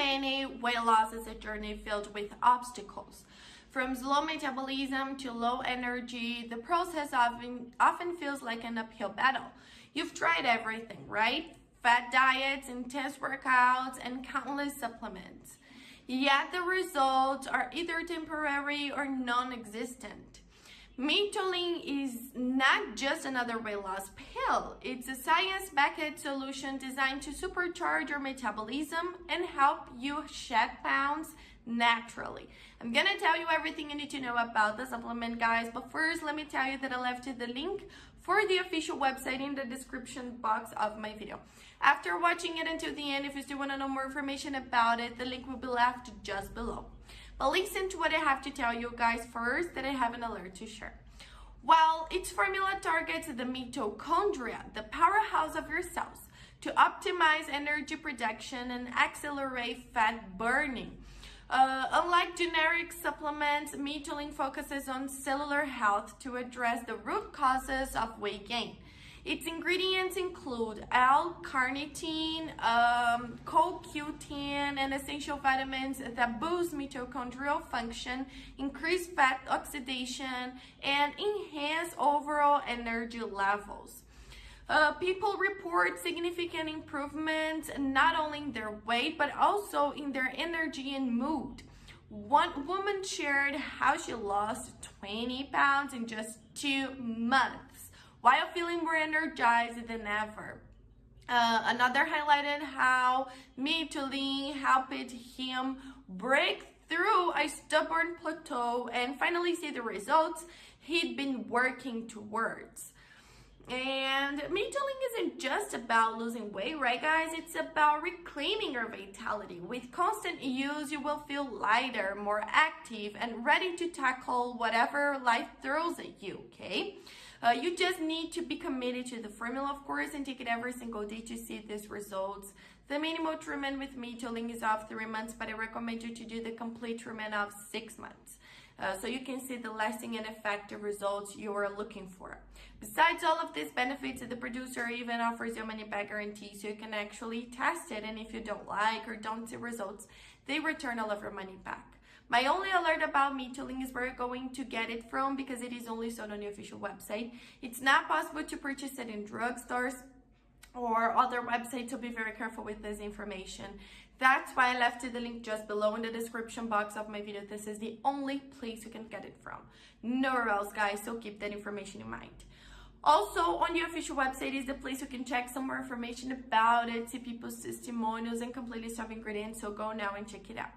many, weight loss is a journey filled with obstacles. From slow metabolism to low energy, the process often feels like an uphill battle. You've tried everything, right? Fat diets, intense workouts, and countless supplements. Yet the results are either temporary or non-existent. Mitolyn is not just another weight loss pill. It's a science-backed solution designed to supercharge your metabolism and help you shed pounds naturally. I'm gonna tell you everything you need to know about the supplement, guys, but first let me tell you that I left the link for the official website in the description box of my video. After watching it until the end, if you still want to know more information about it, the link will be left just below. But listen to what I have to tell you guys first, that I have an alert to share. While its formula targets the mitochondria, the powerhouse of your cells, to optimize energy production and accelerate fat burning. Unlike generic supplements, Mitolyn focuses on cellular health to address the root causes of weight gain. Its ingredients include L-carnitine, CoQ10, and essential vitamins that boost mitochondrial function, increase fat oxidation, and enhance overall energy levels. People report significant improvements not only in their weight but also in their energy and mood. One woman shared how she lost 20 pounds in just 2 months while feeling more energized than ever. Another highlighted how Mitolyn helped him break through a stubborn plateau and finally see the results he'd been working towards. And Mitolyn isn't just about losing weight, right guys? It's about reclaiming your vitality. With constant use, you will feel lighter, more active, and ready to tackle whatever life throws at you, okay? You just need to be committed to the formula, of course, and take it every single day to see these results. The minimal treatment with Mitolyn is of 3 months, but I recommend you to do the complete treatment of 6 months. So you can see the lasting and effective results you are looking for. Besides all of these benefits, the producer even offers you a money-back guarantee, so you can actually test it, and if you don't like or don't see results, they return all of your money back. My only alert about Mitolyn is where you're going to get it from, because it is only sold on the official website. It's not possible to purchase it in drugstores or other websites, so be very careful with this information. That's why I left the link just below in the description box of my video. This is the only place you can get it from. Nowhere else, guys, so keep that information in mind. Also, on the official website is the place you can check some more information about it, see people's testimonials and complete list of ingredients, so go now and check it out.